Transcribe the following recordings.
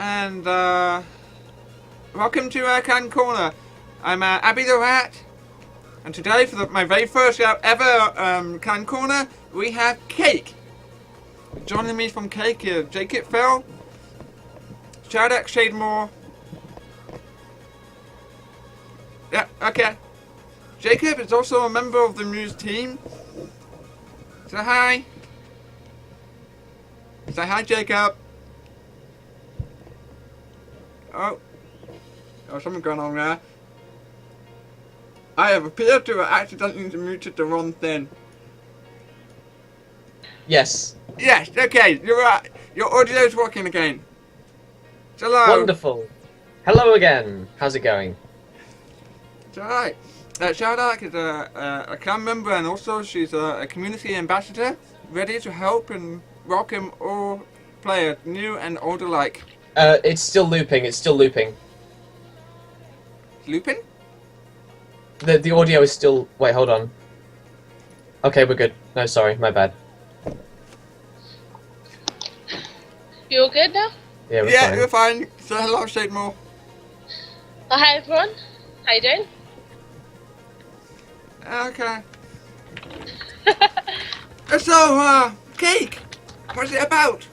and welcome to Can Corner. I'm Abby the Rat, and today for my very first ever Can Corner, we have Cake. Joining me from Cake is Jacob Phil, Shadak Shademore. Yeah, okay. Jacob is also a member of the Muse team. Say hi. Say hi, Jacob. Oh, something going on there. I have appeared to have accidentally muted the wrong thing. Yes. Yes, okay, you're right. Your audio's working again. Hello. Wonderful. Hello again. How's it going? It's alright. Shadak is a clan member, and also she's a community ambassador, ready to help and welcome all players, new and old alike. It's still looping. Looping? The audio is still... Wait, hold on. Okay, we're good. No, sorry, my bad. You all good now? Yeah, Yeah, fine. we're fine. So hello, Shademore. Oh, hi everyone. How you doing? Okay. So, Cake, what's it about?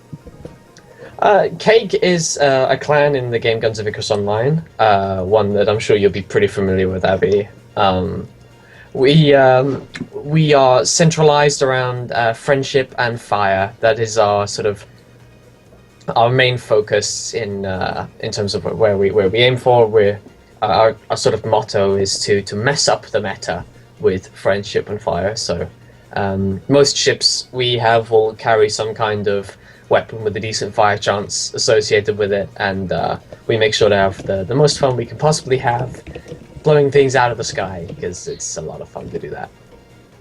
Cake is a clan in the game Guns of Icarus Online, one that I'm sure you'll be pretty familiar with, Abby. We are centralized around friendship and fire. That is our sort of our main focus in terms of where we aim for. Our sort of motto is to mess up the meta with friendship and fire. So most ships we have will carry some kind of weapon with a decent fire chance associated with it, and we make sure to have the most fun we can possibly have blowing things out of the sky, because it's a lot of fun to do that.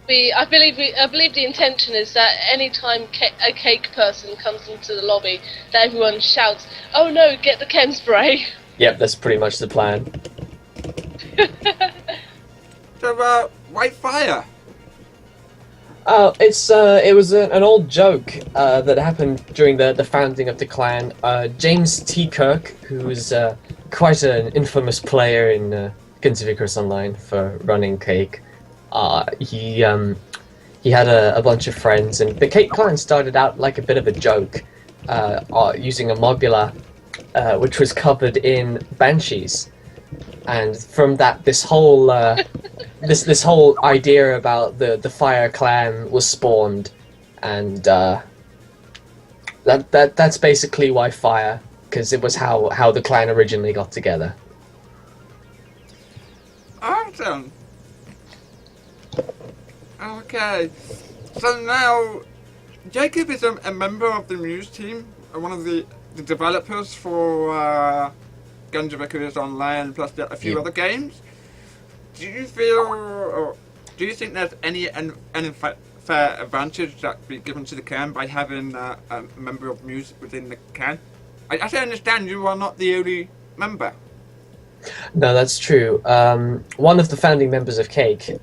I believe the intention is that any time a cake person comes into the lobby, that everyone shouts, "Oh no, get the chem spray!" Yep, that's pretty much the plan. So, why fire? It was an old joke that happened during the founding of the clan. James T. Kirk, who's quite an infamous player in Guns of Icarus Online for running Cake, he had a bunch of friends, and the Cake clan started out like a bit of a joke, using a mobula which was covered in banshees. And from that, this whole this whole idea about the Fire Clan was spawned, and that's basically why Fire, because it was how the clan originally got together. Awesome. Okay, so now Jacob is a member of the Muse team, one of the developers for Guns of Icarus Online, plus a few other games. Do you feel, or do you think there's any fair advantage that be given to the clan by having a member of Muse within the clan? I understand you are not the only member. No, that's true. One of the founding members of Cake,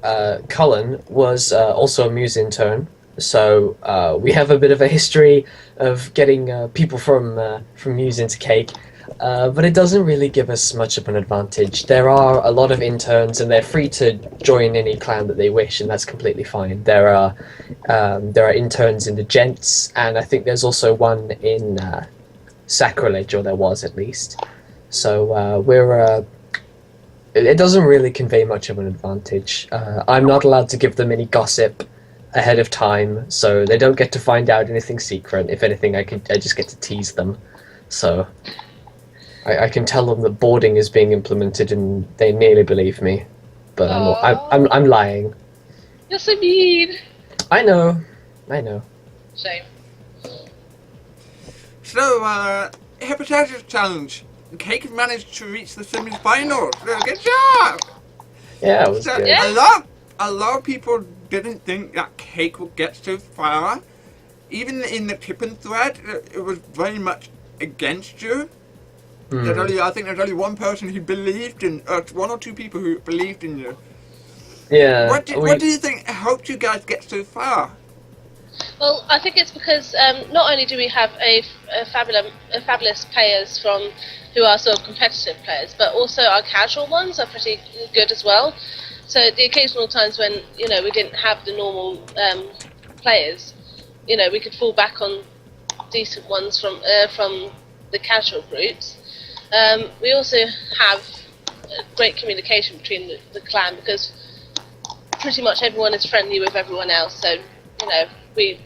Cullen, was also a Muse intern. So we have a bit of a history of getting people from Muse into Cake. But it doesn't really give us much of an advantage. There are a lot of interns, and they're free to join any clan that they wish, and that's completely fine. There are interns in the Gents, and I think there's also one in Sacrilege, or there was at least. So it doesn't really convey much of an advantage. I'm not allowed to give them any gossip ahead of time, so they don't get to find out anything secret. If anything, I just get to tease them. So I can tell them that boarding is being implemented, and they nearly believe me, but I'm lying. You're so mean. I know. Shame. So, Hepatitis Challenge. Cake managed to reach the semi-finals. Good job! Yeah, it was So, good. Yeah. a lot of people didn't think that Cake would get so far. Even in the tipping thread, it was very much against you. I think there's only one person who believed in, one or two people who believed in you. Yeah. What do you think helped you guys get so far? Well, I think it's because not only do we have fabulous players from who are sort of competitive players, but also our casual ones are pretty good as well. So the occasional times when we didn't have the normal players, we could fall back on decent ones from the casual groups. We also have great communication between the clan because pretty much everyone is friendly with everyone else. So we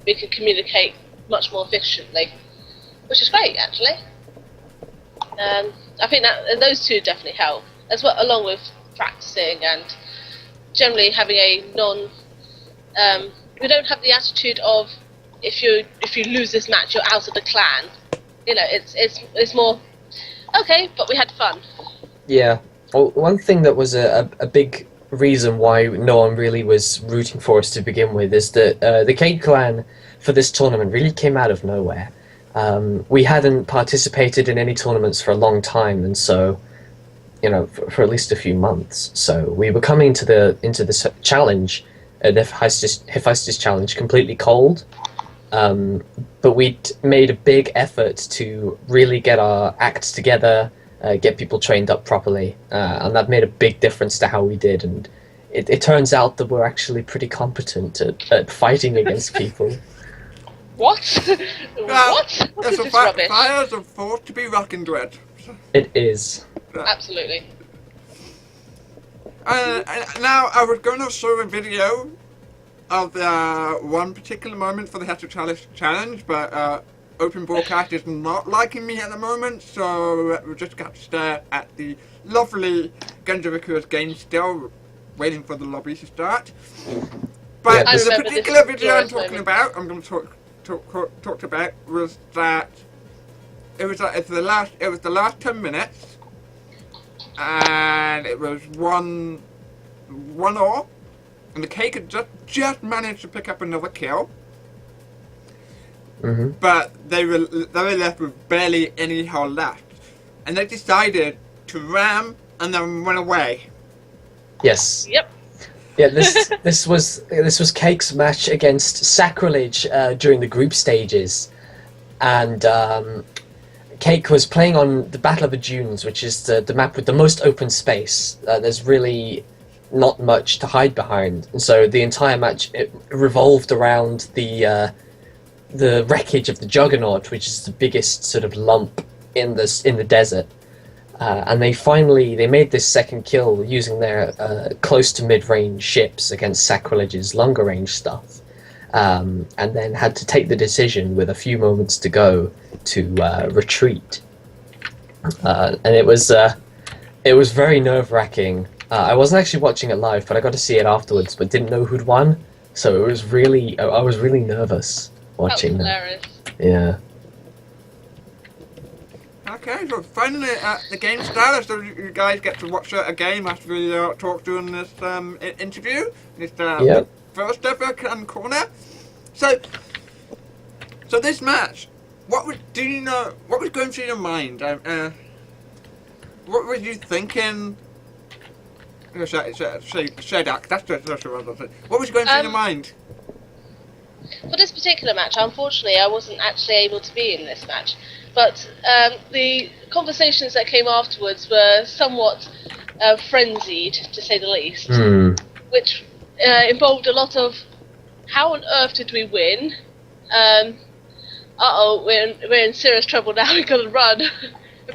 can communicate much more efficiently, which is great actually. I think that those two definitely help as well, along with practicing and generally having a we don't have the attitude of if you lose this match you're out of the clan. It's more okay, but we had fun. Yeah. Well, one thing that was a big reason why no one really was rooting for us to begin with is that the Cade clan for this tournament really came out of nowhere. We hadn't participated in any tournaments for a long time, and so for at least a few months. So we were coming into this challenge, the Hephaestus challenge, completely cold. But we'd made a big effort to really get our acts together, get people trained up properly, and that made a big difference to how we did. And it turns out that we're actually pretty competent at fighting against people. What? What? What is this rubbish? Fires are thought to be reckoned with. It is. Absolutely. Now, I was going to show a video of one particular moment for the Hetero Challenge, but Open Broadcast is not liking me at the moment, so we've just got to stare at the lovely Genjiviku's game still, waiting for the lobby to start. But Yeah, the particular video I'm talking about, I'm going to talk about, was that it was the last 10 minutes, and it was 1-0, and the Cake had just managed to pick up another kill. Mm-hmm. But they were left with barely any hull left, and they decided to ram and then run away. Yes. Yep. Yeah, this was Cake's match against Sacrilege during the group stages, and Cake was playing on the Battle of the Dunes, which is the map with the most open space. There's really not much to hide behind, and so the entire match it revolved around the wreckage of the Juggernaut, which is the biggest sort of lump in the desert. And they made this second kill using their close to mid-range ships against Sacrilege's longer range stuff, and then had to take the decision with a few moments to go to retreat. And it was very nerve-wracking. I wasn't actually watching it live, but I got to see it afterwards, but didn't know who'd won, so I was really nervous watching that. Yeah. Okay, so finally the game started, so you guys get to watch a game after we talk during this interview. This first ever corner. So this match, what was going through your mind? What were you thinking? Shedak, that's what I was saying. What was going through your mind? For this particular match, unfortunately, I wasn't actually able to be in this match. But the conversations that came afterwards were somewhat frenzied, to say the least, which involved a lot of, how on earth did we win? We're in serious trouble now, we've got to run.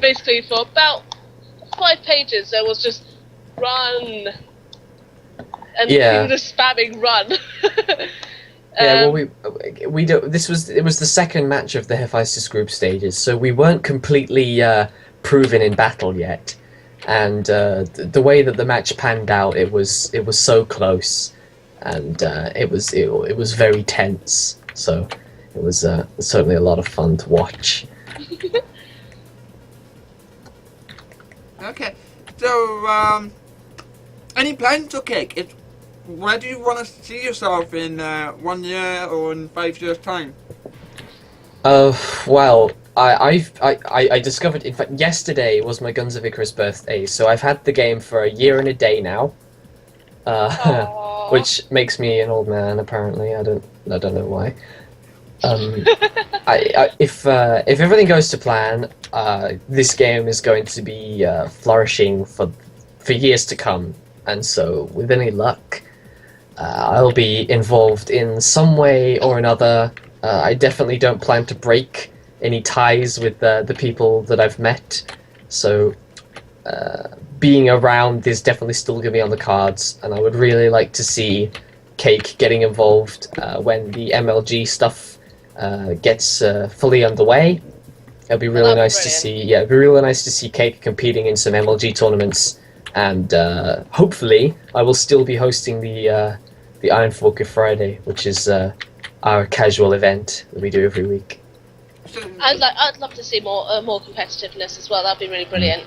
Basically, for about 5 pages, there was just run. And people just spamming run. Yeah, well, it was the second match of the Hephaestus group stages, so we weren't completely proven in battle yet, and the way that the match panned out, it was so close, and it was very tense. So it was certainly a lot of fun to watch. Okay, so any plans for Cake? Where do you want to see yourself in 1 year or in 5 years' time? Well, I discovered, in fact, yesterday was my Guns of Icarus birthday, so I've had the game for a year and a day now. Aww. which makes me an old man. Apparently, I don't know why. If everything goes to plan, this game is going to be flourishing for years to come. And so, with any luck, I'll be involved in some way or another. I definitely don't plan to break any ties with the people that I've met. So, being around is definitely still going to be on the cards, and I would really like to see Cake getting involved when the MLG stuff gets fully underway. It'd be really nice to see. Yeah, it'd be really nice to see Cake competing in some MLG tournaments, and hopefully, I will still be hosting the Iron Fork Friday, which is our casual event that we do every week. I'd love to see more competitiveness as well. That'd be really brilliant.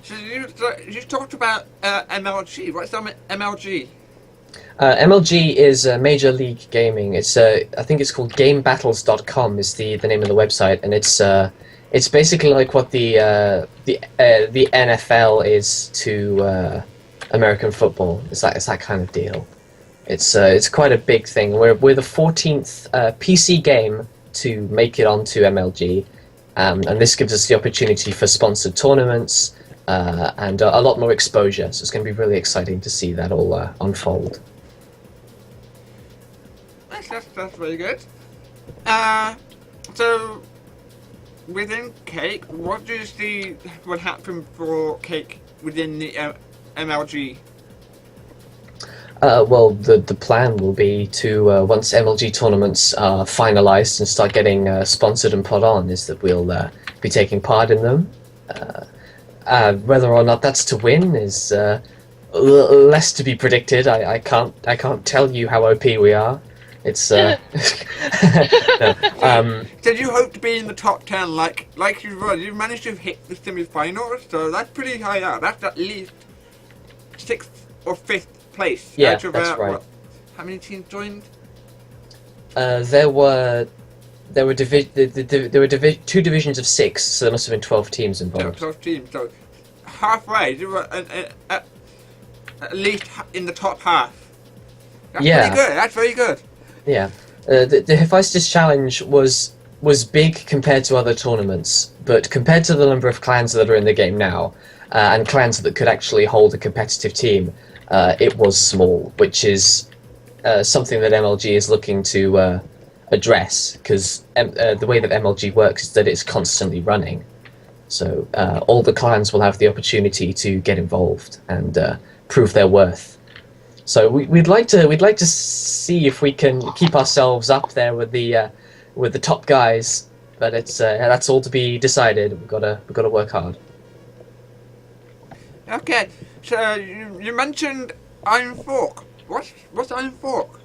So you talked about MLG. What's MLG? MLG is Major League Gaming. It's I think it's called GameBattles.com is the name of the website, and it's basically like what the NFL is to American football. It's that kind of deal. It's quite a big thing. We're the 14th PC game to make it onto MLG, and this gives us the opportunity for sponsored tournaments and a lot more exposure. So it's going to be really exciting to see that all unfold. That's very good. So within Cake, what do you see would happen for Cake within the MLG? Well, the plan will be to once MLG tournaments are finalised and start getting sponsored and put on, is that we'll be taking part in them. Whether or not that's to win is less to be predicted. I can't tell you how OP we are. It's no, So you hope to be in the top 10 like you were. You managed to hit the semi-finals, so that's pretty high up. That's at least 6th or 5th place. Yeah, out of, that's right. What, how many teams joined? There were two divisions of 6, so there must have been 12 teams involved. 12 teams, so halfway. You were at least in the top half. That's pretty good. That's very good. Yeah, the Hephaestus Challenge was big compared to other tournaments, but compared to the number of clans that are in the game now, and clans that could actually hold a competitive team, it was small, which is something that MLG is looking to address, because the way that MLG works is that it's constantly running. So all the clans will have the opportunity to get involved and prove their worth. So we'd like to see if we can keep ourselves up there with the top guys, but that's all to be decided. We've got to work hard. Okay, so you mentioned Iron Fork. What's Iron Fork?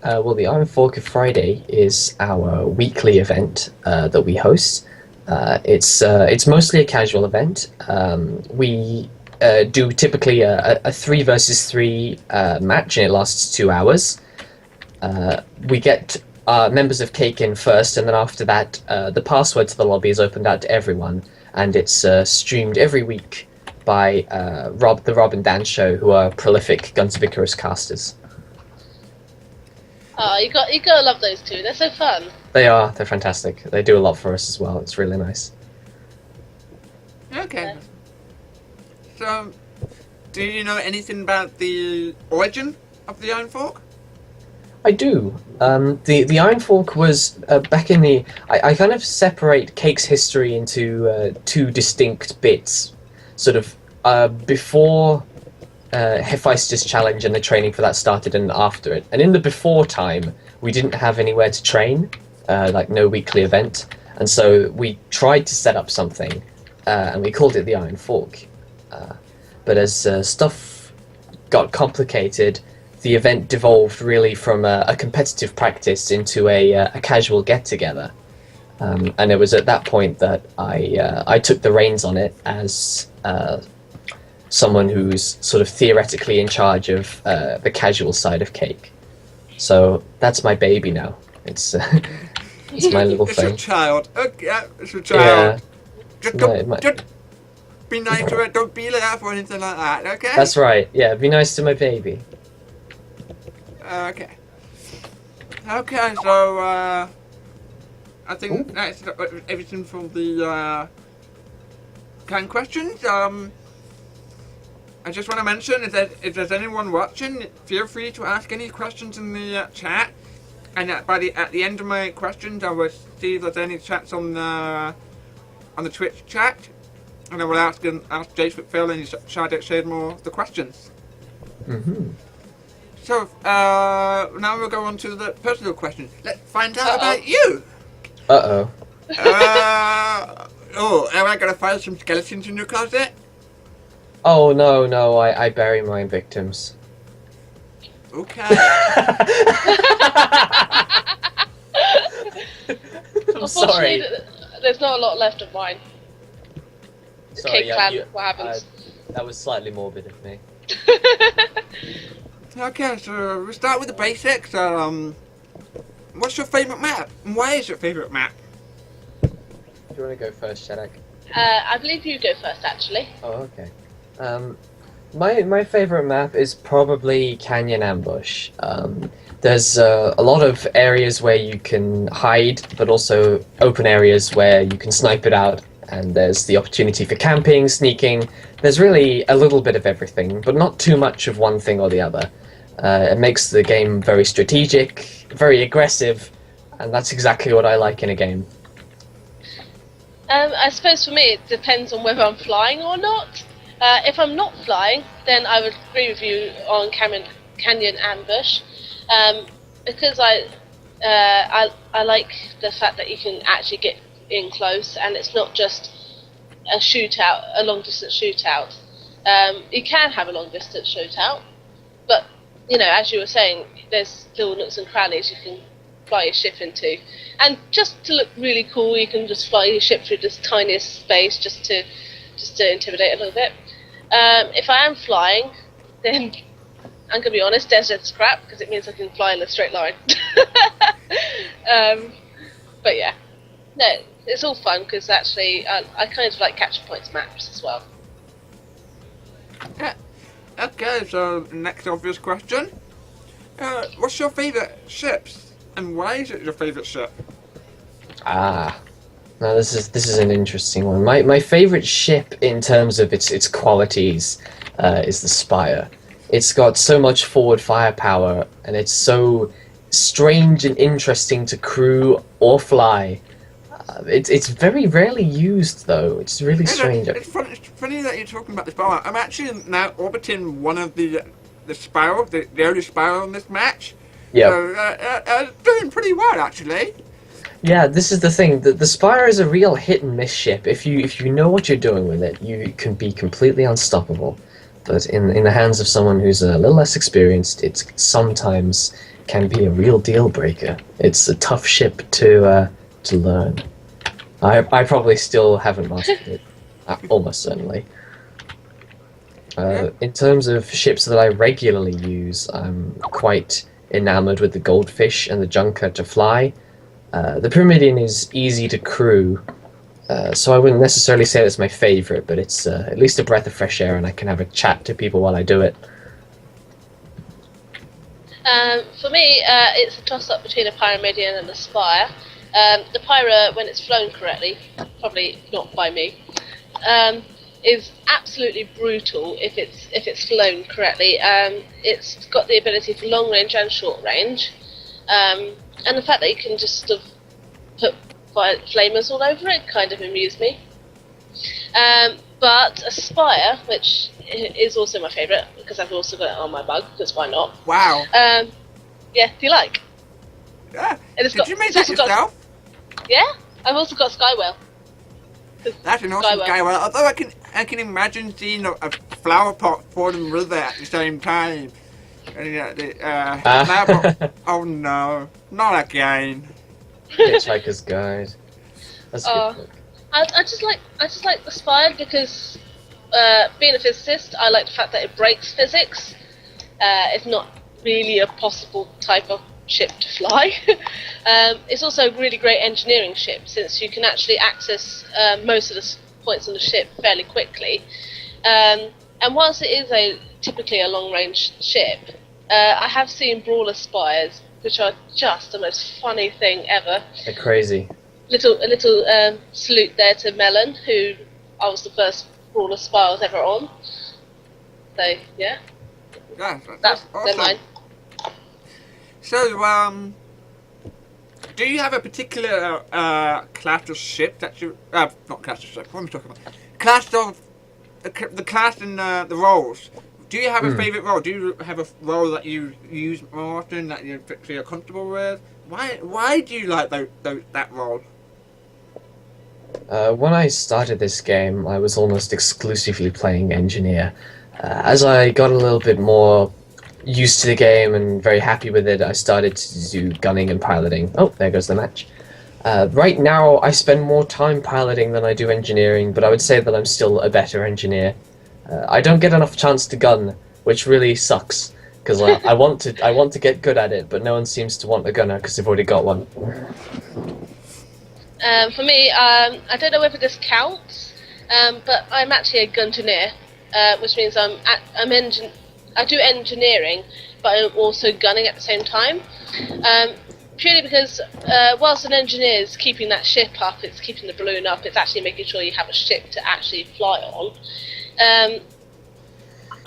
Well, the Iron Fork Friday is our weekly event that we host. It's mostly a casual event. We do typically a 3 versus 3 match, and it lasts 2 hours. We get members of Cake in first, and then after that, the password to the lobby is opened out to everyone, and it's streamed every week by the Rob and Dan Show, who are prolific Guns of Icarus casters. Oh, you gotta love those two. They're so fun. They're fantastic. They do a lot for us as well. It's really nice. Okay. Yeah. So, do you know anything about the origin of the Iron Fork? I do. The Iron Fork was back in the... I kind of separate Cake's history into 2 distinct bits. Sort of before Hephaestus Challenge and the training for that started, and after it. And in the before time, we didn't have anywhere to train, like no weekly event. And so we tried to set up something, and we called it the Iron Fork. But as stuff got complicated, the event devolved really from a competitive practice into a casual get-together. And it was at that point that I took the reins on it as someone who's sort of theoretically in charge of the casual side of Cake. So that's my baby now. It's my little thing. It's a child. Okay, it's a child. Yeah. be nice to her, don't beat her up or anything like that, okay? That's right. Yeah, be nice to my baby. Okay. Okay, so, I think that's everything from the, canned questions. I just want to mention, if there's anyone watching, feel free to ask any questions in the chat. And at the end of my questions, I will see if there's any chats on the Twitch chat, and I will ask Jace Phil and share more of the questions. Mm-hmm. So now we'll go on to the personal question. Let's find out about you. Uh-oh. Am I gonna find some skeletons in your closet? Oh, no, I bury my victims. Okay. I'm sorry. There's not a lot left of mine. Sorry, What happens? that was slightly morbid of me. Okay, so we'll start with the basics. What's your favourite map? And why is your favourite map? Do you want to go first, Shadak? I believe you go first, actually. Oh, okay. My favorite map is probably Canyon Ambush. There's a lot of areas where you can hide, but also open areas where you can snipe it out, and there's the opportunity for camping, sneaking. There's really a little bit of everything, but not too much of one thing or the other. It makes the game very strategic, very aggressive, and that's exactly what I like in a game. I suppose for me it depends on whether I'm flying or not. If I'm not flying, then I would agree with you on Canyon Ambush, because I like the fact that you can actually get in close, and it's not just a shootout, a long distance shootout. You can have a long distance shootout, but as you were saying, there's little nooks and crannies you can fly your ship into, and just to look really cool, you can just fly your ship through this tiniest space just to intimidate a little bit. If I am flying, then I'm gonna be honest, desert's crap because it means I can fly in a straight line. But yeah, no, it's all fun because actually I kind of like capture points maps as well. Yeah. Okay, so next obvious question. What's your favourite ships, and why is it your favourite ship? Now this is an interesting one. My favorite ship in terms of its qualities is the Spire. It's got so much forward firepower, and it's so strange and interesting to crew or fly. It's very rarely used though. It's really strange. It's funny that you're talking about the Spire. I'm actually now orbiting one of the spiral, the early spiral in this match. Yeah. So doing pretty well actually. Yeah, this is the thing. The Spire is a real hit and miss ship. If you know what you're doing with it, you can be completely unstoppable. But in the hands of someone who's a little less experienced, it sometimes can be a real deal breaker. It's a tough ship to learn. I probably still haven't mastered it, almost certainly. In terms of ships that I regularly use, I'm quite enamored with the Goldfish and the Junker to fly. The Pyramidion is easy to crew, so I wouldn't necessarily say it's my favourite, but it's at least a breath of fresh air, and I can have a chat to people while I do it. For me, it's a toss-up between a Pyramidion and a Spire. The Pyra, when it's flown correctly, probably not by me, is absolutely brutal if it's flown correctly. It's got the ability for long range and short range. And the fact that you can just sort of put flamers all over it kind of amused me. But a Spire, which is also my favourite, because I've also got it on my mug, because why not? Wow. Yeah, do you like? Yeah. Did you make that yourself? Yeah, I've also got Skywell. That's an awesome Skywell. Although I can imagine seeing a flower pot falling with it at the same time. Oh no, not again. Hitchhiker's Guide. That's a good book. I just like the Spire because being a physicist, I like the fact that it breaks physics. It's not really a possible type of ship to fly. It's also a really great engineering ship since you can actually access most of the points on the ship fairly quickly. And whilst it is typically a long-range ship, I have seen brawler spires, which are just the most funny thing ever. They're crazy. A little salute there to Melon, who I was the first brawler spire I was ever on. So yeah, Yeah, that's awesome. they're mine. So, do you have a particular class of ship that you... not class of ship, what am I talking about? Class of... the class and the roles. Do you have a favourite role? Do you have a role that you use more often, that you feel comfortable with? Why do you like that role? When I started this game, I was almost exclusively playing engineer. As I got a little bit more used to the game and very happy with it, I started to do gunning and piloting. Oh, there goes the match. Right now, I spend more time piloting than I do engineering, but I would say that I'm still a better engineer. I don't get enough chance to gun, which really sucks, because I want to get good at it, but no one seems to want a gunner because they've already got one. For me, I don't know whether this counts, but I'm actually a gungineer, which means I do engineering, but I'm also gunning at the same time. Purely because whilst an engineer is keeping that ship up, it's keeping the balloon up, it's actually making sure you have a ship to actually fly on.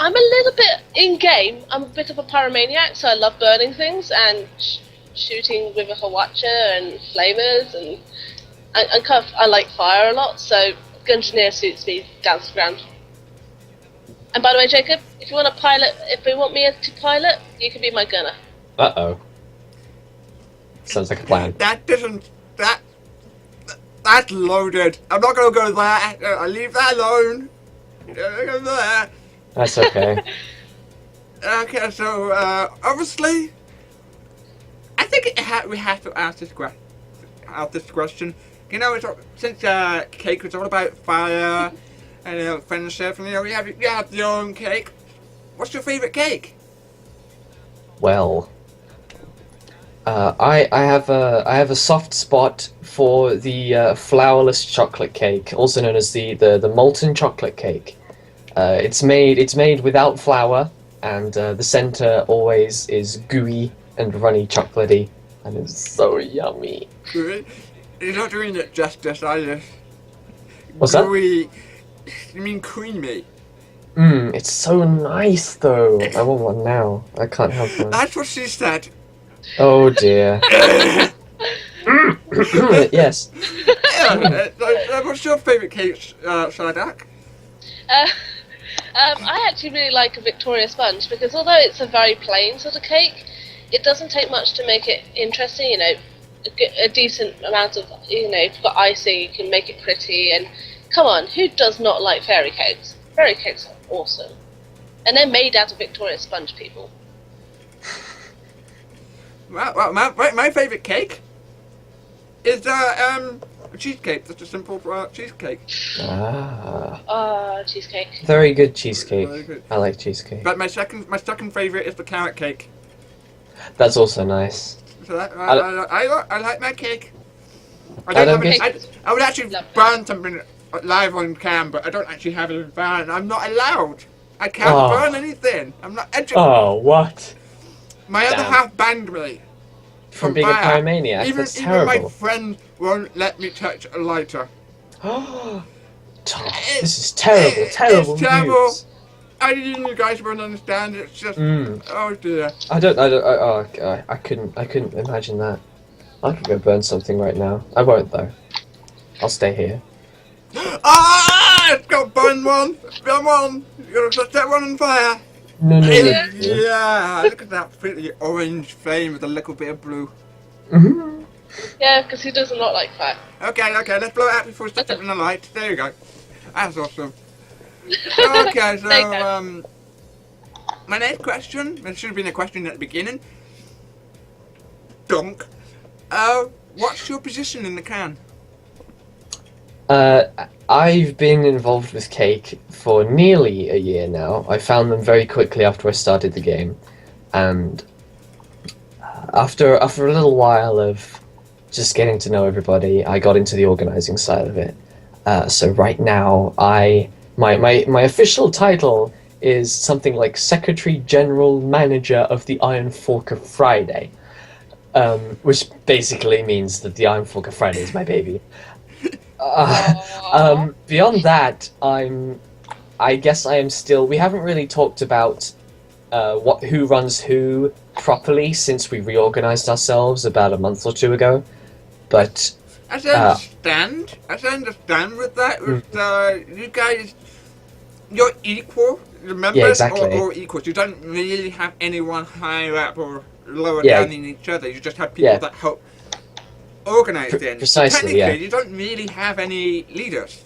I'm a little bit in-game, I'm a bit of a pyromaniac, so I love burning things and shooting with a howitzer and flamers, and I like fire a lot, so gungineer suits me down to the ground. And by the way, Jacob, if you want me to pilot, you can be my gunner. Uh-oh. Sounds like a plan. That's loaded. I'm not gonna go there. I leave that alone. You don't go there. That's okay. Okay, so obviously, I think we have to ask this question. You know, since Cake was all about fire and friendship, and you have your own cake. What's your favourite cake? Well, I have a soft spot for the flourless chocolate cake, also known as the molten chocolate cake. It's made without flour, and the center always is gooey and runny chocolatey, and it's so yummy. Gooey? You're not doing it justice, are you? What's that? Gooey. You mean creamy? It's so nice though. I want one now. I can't have one. That's what she said. Oh dear. Yes. Yeah, what's your favourite cake, Sardak? I actually really like a Victoria sponge, because although it's a very plain sort of cake, it doesn't take much to make it interesting. You know, a decent amount of, if you've got icing, you can make it pretty. And come on, who does not like fairy cakes? Fairy cakes are awesome, and they're made out of Victoria sponge, people. Well, my favourite cake is a cheesecake. Just a simple cheesecake. Cheesecake. Very good cheesecake. Very good. I like cheesecake. But my second favourite is the carrot cake. That's also nice. So I like my cake. I I would actually burn something live on cam, but I don't actually have it in van. I'm not allowed. I can't burn anything. I'm not educated. Oh, what? My other Damn. half banned me. From being fire. a pyromaniac? That's Even my terrible. friend won't let me touch a lighter. Tom, this is terrible, terrible It's terrible. news. You guys won't understand. It's just, oh dear. I couldn't imagine that. I could go burn something right now. I won't though. I'll stay here. It's got burn one. Come on, you gotta set that one on fire. No. Yeah, look at that pretty orange flame with a little bit of blue. Mm-hmm. Yeah, because he does not like fire. Okay, let's blow it out before we set it in the light. There you go. That's awesome. Okay, so my next question. There should have been a question at the beginning. Dunk. What's your position in the can? I've been involved with Cake for nearly a year now. I found them very quickly after I started the game, and after a little while of just getting to know everybody, I got into the organising side of it. So right now, my official title is something like Secretary General Manager of the Iron Fork of Friday, which basically means that the Iron Fork of Friday is my baby. Beyond that, I guess I am still. We haven't really talked about who runs who properly since we reorganized ourselves about a month or two ago. But as I understand with that, you guys, you're equal. The members exactly. are all equals. You don't really have anyone higher up or lower Yeah. down than each other. You just have people that help organize things. Precisely, Technically, you don't really have any leaders.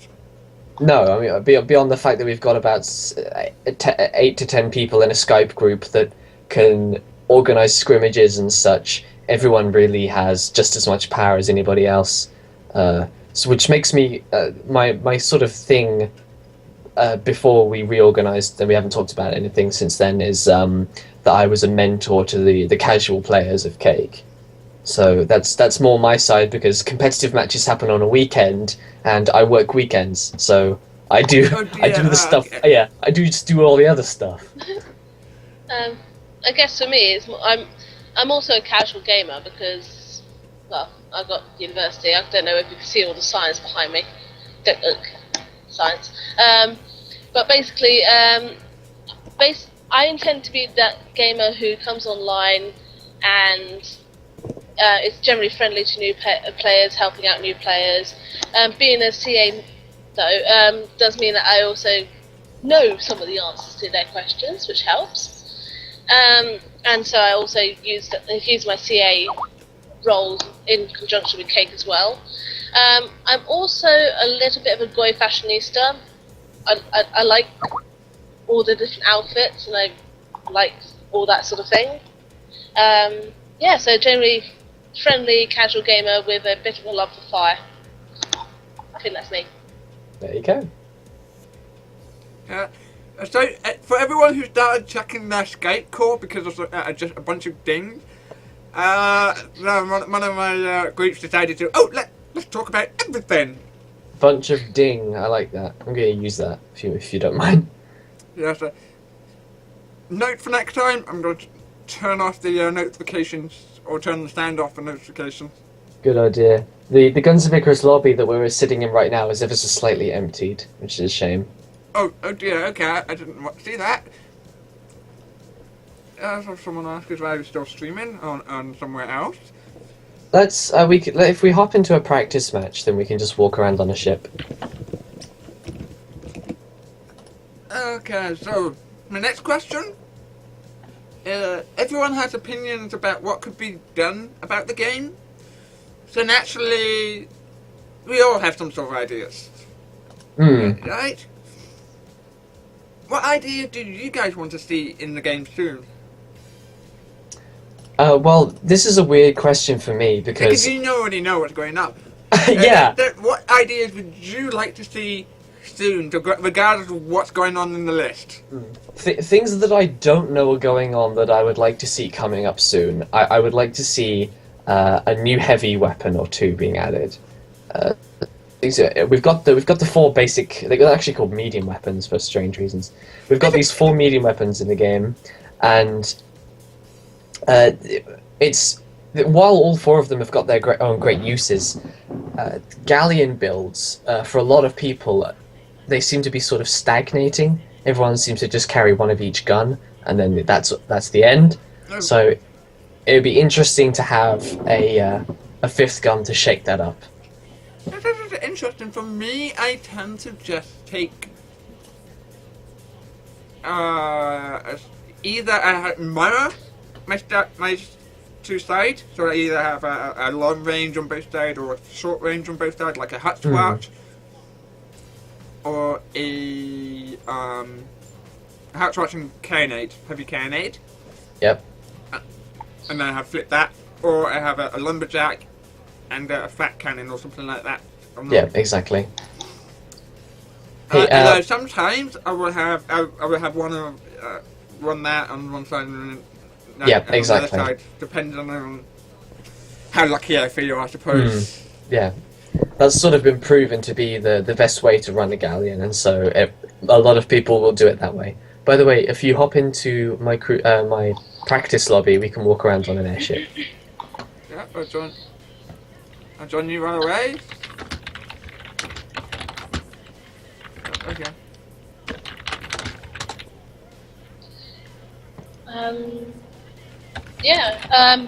No, I mean, beyond the fact that we've got about 8 to 10 people in a Skype group that can organize scrimmages and such, everyone really has just as much power as anybody else. So which makes me, my sort of thing before we reorganized, and we haven't talked about anything since then, is that I was a mentor to the casual players of Cake. So that's more my side, because competitive matches happen on a weekend and I work weekends. So I do the stuff. Okay. Yeah, I do just do all the other stuff. I guess for me, I'm also a casual gamer because, well, I got university. I don't know if you can see all the science behind me. Don't look, science. But basically, I intend to be that gamer who comes online and is generally friendly to new players, helping out new players. Being a CA, though, does mean that I also know some of the answers to their questions, which helps. And so I also use my CA role in conjunction with Cake as well. I'm also a little bit of a goy fashionista. I like all the different outfits, and I like all that sort of thing. Yeah, so generally friendly, casual gamer with a bit of a love for fire. I think that's me. There you go. So, for everyone who started checking their Skype call because of just a bunch of dings, one of my groups decided to, let's talk about everything. Bunch of ding, I like that. I'm going to use that if you don't mind. Yeah, so, note for next time, I'm going to turn off the notifications, or turn the stand off for notifications. Good idea. The Guns of Icarus lobby that we're sitting in right now is ever so slightly emptied, which is a shame. Oh dear, okay, I didn't want to see that. So someone asked us why we're still streaming on somewhere else. Let's if we hop into a practice match, then we can just walk around on a ship. Okay, so my next question. Everyone has opinions about what could be done about the game. So naturally, we all have some sort of ideas. Right? What idea do you guys want to see in the game soon? Well, this is a weird question for me because you already know what's going on. Yeah. What ideas would you like to see soon, regardless of what's going on in the list? Things that I don't know are going on that I would like to see coming up soon. I would like to see a new heavy weapon or two being added. We've got the 4 basic. They're actually called medium weapons for strange reasons. We've got these 4 medium weapons in the game, and it's while all 4 of them have got their own great uses. Galleon builds for a lot of people, they seem to be sort of stagnating. Everyone seems to just carry one of each gun, and then that's the end. So it would be interesting to have a 5th gun to shake that up. That's interesting. For me, I tend to just take either I mirror my 2 sides, so I either have a long range on both sides or a short range on both sides, like a hut swatch, or a hut swatch and carronade, heavy carronade. Yep. And then I have flipped that, or I have a lumberjack and a fat cannon or something like that. Yeah, exactly. Although sometimes I will have one run that on one side and exactly. on the other side, depending on how lucky I feel, I suppose. Yeah. That's sort of been proven to be the best way to run a galleon, and so a lot of people will do it that way. By the way, if you hop into my my practice lobby, we can walk around on an airship. Yeah, I'll join you right away. Okay. Yeah.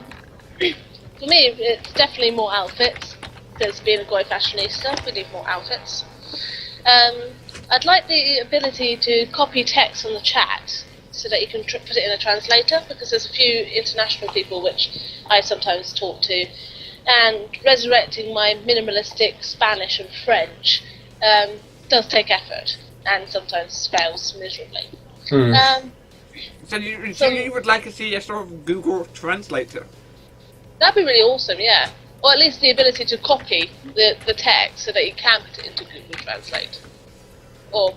For me, it's definitely more outfits. Because being a Goy fashionista, we need more outfits. I'd like the ability to copy text on the chat so that you can put it in a translator, because there's a few international people which I sometimes talk to, and resurrecting my minimalistic Spanish and French does take effort and sometimes fails miserably. So you would like to see a sort of Google Translator? That'd be really awesome, yeah. Or at least the ability to copy the text so that you can put it into Google Translate. Or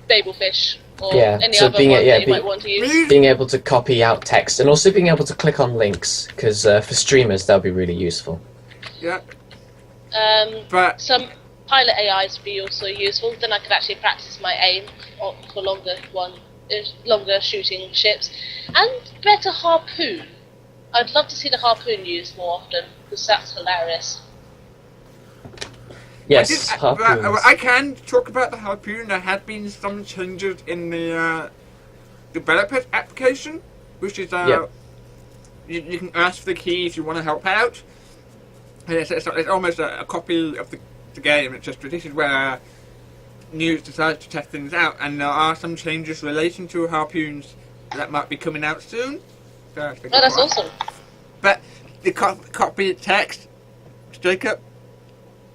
Babelfish, or any other one that you might want to use. Being able to copy out text, and also being able to click on links, because for streamers that would be really useful. Yeah. But some pilot AIs would be also useful, then I could actually practice my aim for longer shooting ships. And better harpoon. I'd love to see the harpoon used more often, because that's hilarious. Yes, harpoons. I can talk about the harpoon. There had been some changes in the developer application, which is you can ask for the key if you want to help out. And it's almost a copy of the game. It's just this is where News decides to test things out, and there are some changes relating to harpoons that might be coming out soon. Oh, that's awesome. But the copy text, Jacob,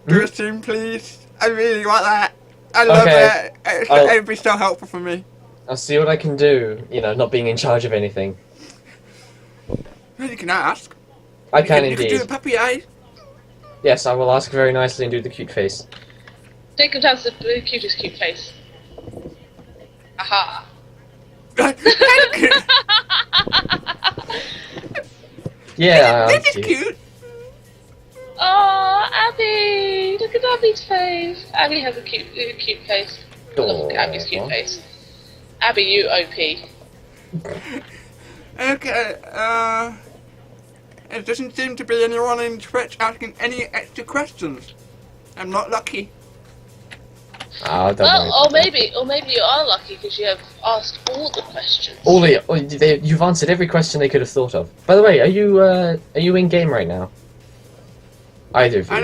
do a stream, please. I really want that. I love it. It would be so helpful for me. I'll see what I can do, not being in charge of anything. Well, you can ask. I can indeed. You can do the puppy eyes. Yes, I will ask very nicely and do the cute face. Jacob has the cutest cute face. Aha. Yeah, this is cute. Oh, Abby! Look at Abby's face. Abby has a cute face. Look at Abby's cute face. Abby, you OP. Okay. It doesn't seem to be anyone in Twitch asking any extra questions. I'm not lucky. Oh, or maybe you are lucky because you have asked all the questions. You've answered every question they could have thought of. By the way, are you in game right now? Either of you?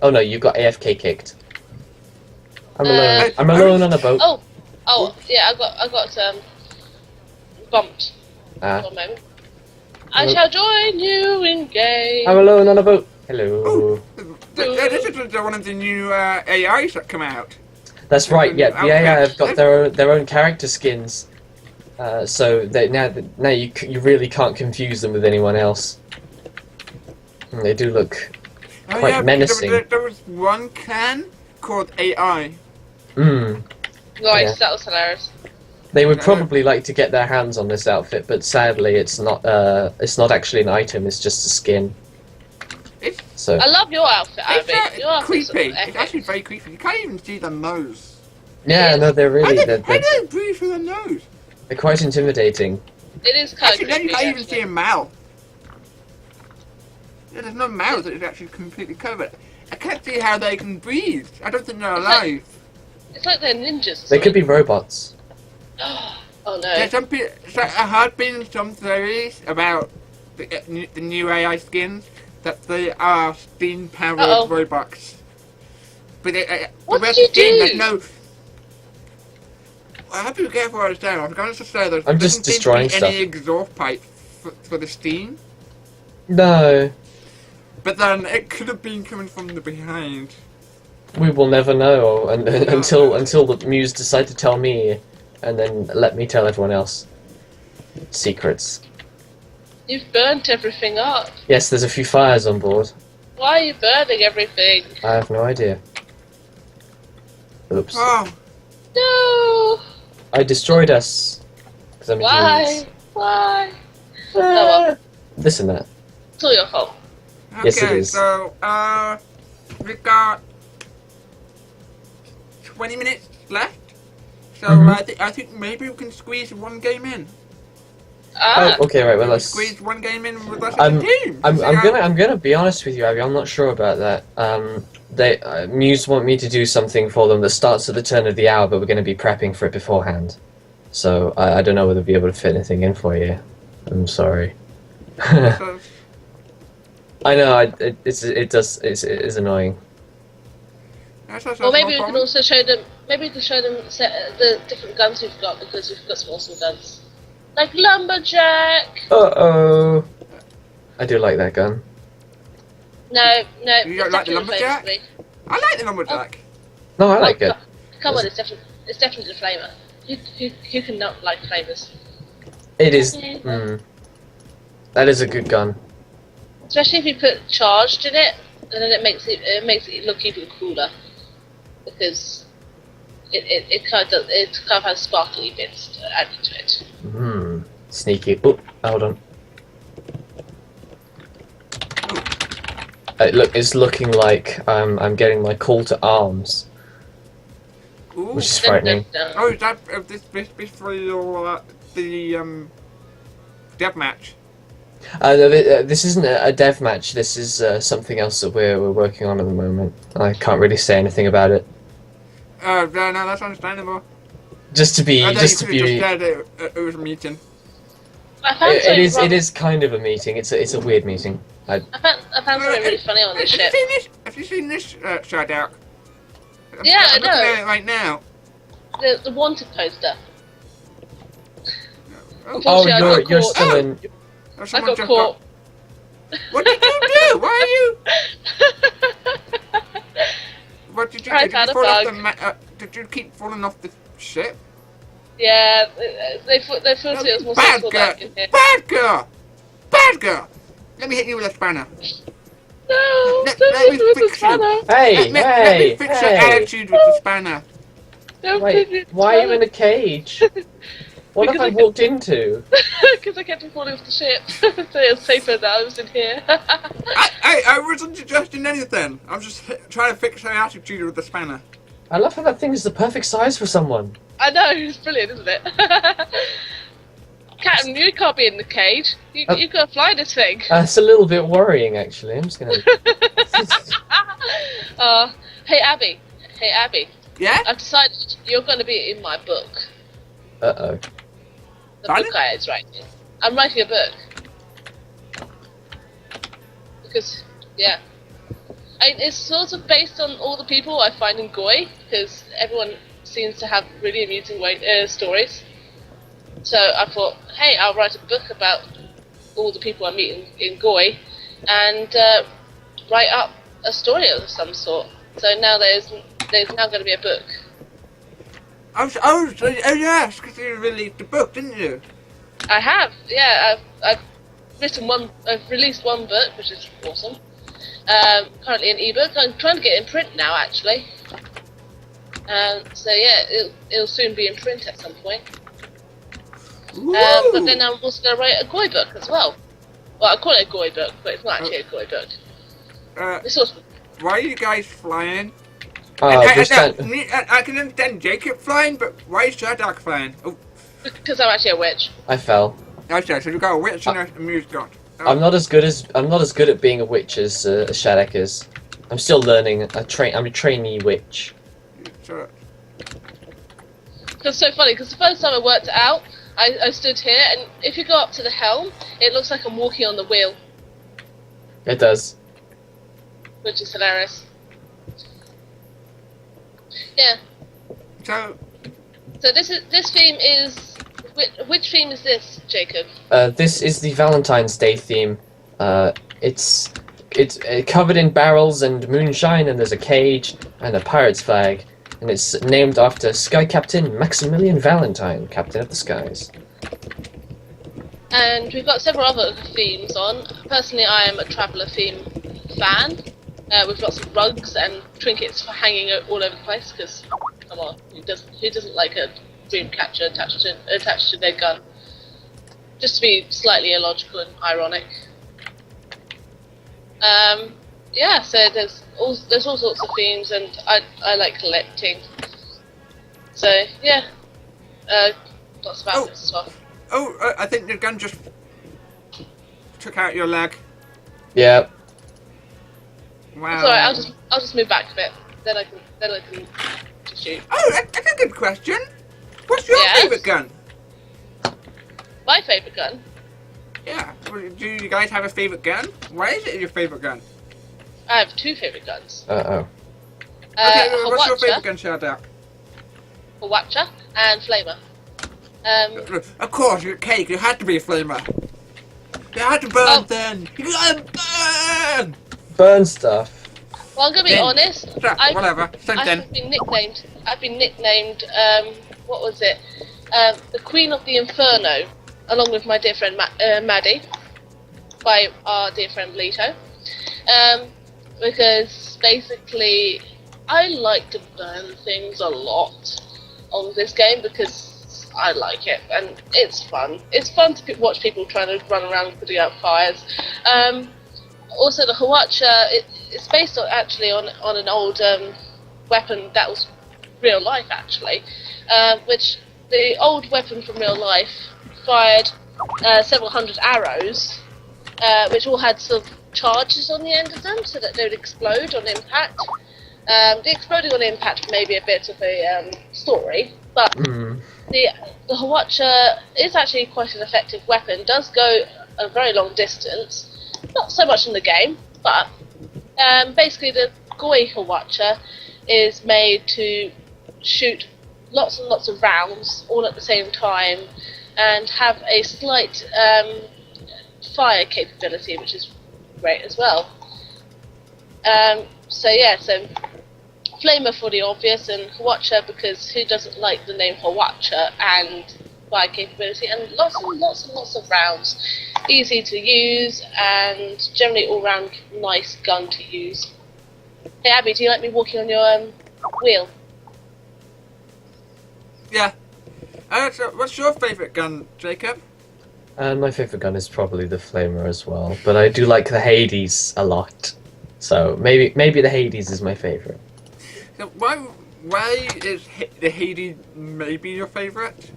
Oh no, you got AFK kicked. I'm alone. I'm alone on a boat. Oh yeah, I got bumped. One moment. I shall join you in game. I'm alone on a boat. Hello. This is one of the new AIs that come out. That's right. Yeah, the AI have got their own character skins, so now you really can't confuse them with anyone else. And they do look quite menacing. There was one clan called AI. Nice, that was hilarious. They would probably like to get their hands on this outfit, but sadly, it's not actually an item. It's just a skin. I love your outfit, Abby. Your creepy. It's actually very creepy. You can't even see the nose. Yeah, no, they're really. How do they breathe through the nose? They're quite intimidating. It is kind of creepy. Then you can't even see a mouth. Yeah, there's no mouth that is actually completely covered. I can't see how they can breathe. I don't think they're alive. It's like they're ninjas. They could be robots. Oh no. I had been some theories about the new AI skins that they are steam-powered robots. But what did you do? No. I have to be careful what I say. I'm going to say there's I'm just destroying stuff. Any exhaust pipe for the steam. No. But then it could have been coming from the behind. We will never know until the Muse decide to tell me, and then let me tell everyone else. Secrets. You've burnt everything up. Yes, there's a few fires on board. Why are you burning everything? I have no idea. Oops. Oh. No. I destroyed us. Why? Why? Oh, well. This and that. It's all your fault. Okay, Yes, it is. So, we've got 20 minutes left. So I think maybe we can squeeze one game in. Ah, Oh, okay, right. Well, let's. Squeeze one game in with us as a team. I'm gonna be honest with you, Abby. I'm not sure about that. Muse want me to do something for them that starts at the turn of the hour, but we're going to be prepping for it beforehand. So I don't know whether we'll be able to fit anything in for you. I'm sorry. I know. It is annoying. or maybe we can also show them. Maybe we can show them the different guns we've got, because we've got some awesome guns, like lumberjack. Uh-oh. I do like that gun. No, You don't like the lumberjack? I like the lumberjack. No, I like it. Come on, it's definitely the flamer. Who can not like flamers? It is. That is a good gun. Especially if you put charged in it, and then it makes it look even cooler, because it kind of has sparkly bits added to it. Sneaky. Oh, hold on. It's looking like I'm getting my call to arms, Ooh. which is frightening. Oh, is that this for your the dev match? No, this isn't a dev match. This is something else that we're working on at the moment. I can't really say anything about it. No, that's understandable. Just to be. Just said it was a meeting. It is kind of a meeting. It's a weird meeting. I found something really funny on this ship. Have you seen this Shadow? Yeah, I'm I know. looking at it right now. The wanted poster. Oh, you're still in. Oh, I got caught. What did you do? Why are you? What did you do? I Did you found a fall off bug. did you keep falling off the ship? Yeah, they thought it was more Bad sensible girl! back in here. Bad girl! Bad girl! Let me hit you with a spanner. No, Let don't me hit me with the fix you. spanner. Hey, Let me fix your attitude with the spanner. Don't hit me Wait, with the why are you in spanner. a cage? What have Because I walked into? Because I kept on falling off the ship. So it was safer that I was in here. I wasn't suggesting anything. I was just trying to fix her attitude with the spanner. I love how that thing is the perfect size for someone. I know, it's brilliant, isn't it? Captain, you can't be in the cage. You gotta fly this thing. It's a little bit worrying, actually. I'm just gonna. Hey Abby. Yeah? I've decided you're gonna be in my book. Uh-oh. The Pardon? book I was writing. I'm writing a book. Because, yeah. It's sort of based on all the people I find in Goi, because everyone seems to have really amusing stories. So I thought, hey, I'll write a book about all the people I meet in Goi, and write up a story of some sort. So now there's now going to be a book. Oh yes, because you released the book, didn't you? I have, yeah. I've released one book, which is awesome. Currently an ebook. I'm trying to get it in print now, actually. So yeah, it'll soon be in print at some point. But then I'm also going to write a Goi book as well. Well, I call it a Goi book, but it's not actually a Goi book. It's awesome. Why are you guys flying? I can understand Jacob flying, but why is Shadak flying? Oh, Because I'm actually a witch. fell. okay, so we've got a witch and a muse god. Oh. I'm not as good at being a witch as Shadak is. I'm still learning. I'm a trainee witch. So, It's so funny, because the first time I worked it out, I stood here, and if you go up to the helm, it looks like I'm walking on the wheel, It does. which is hilarious. Yeah. so So this theme is which theme is this, Jacob? This is the Valentine's Day theme. It's covered in barrels and moonshine, and there's a cage and a pirate's flag, and it's named after Sky Captain Maximilian Valentine, Captain of the Skies. And we've got several other themes on. Personally, I am a traveller theme fan, with lots of rugs and trinkets for hanging all over the place. Because, come on, who doesn't like a dream catcher attached to their gun? Just to be slightly illogical and ironic. yeah, so there's all sorts of themes, and I like collecting. So yeah, lots of outfits as well. Oh, I think your gun just took out your leg. Yeah. Wow. It's alright. I'll just move back a bit. Then I can shoot. Oh, that's a good question. What's your Yes? favourite gun? My favourite gun. Yeah. Do you guys have a favourite gun? Why is it your favourite gun? I have two favourite guns. Uh-oh. Okay, what's your Hawatcha, favourite gun, shout out? Hawatcha, and Flamer. Of course, you're Cake. You had to be a flamer. You had to burn Oh. then. You gotta burn! Burn stuff. Well, I'm gonna be Then- honest. Sure, whatever. Same I thing. have been nicknamed. I've been nicknamed. What was it? The Queen of the Inferno, along with my dear friend Maddie, by our dear friend Leto. Because basically, I like to burn things a lot on this game because I like it and it's fun. It's fun to watch people trying to run around putting out fires. Also, the Hawatcha, it's based on an old weapon that was real life actually, which the old weapon from real life fired several hundred arrows, which all had sort of charges on the end of them so that they would explode on impact. The exploding on impact may be a bit of a story, but the Hawatcha is actually quite an effective weapon. Does go a very long distance. Not so much in the game, but basically the Goi Hawatcha is made to shoot lots and lots of rounds all at the same time and have a slight fire capability, which is great as well. So Flamer for the obvious, and Hawatcha because who doesn't like the name Hawatcha and fire capability, and lots and lots and lots of rounds. Easy to use and generally all round nice gun to use. Hey Abby, do you like me walking on your wheel? Yeah. So what's your favourite gun, Jacob? And my favourite gun is probably the Flamer as well, but I do like the Hades a lot. So maybe the Hades is my favourite. So why is the Hades maybe your favourite?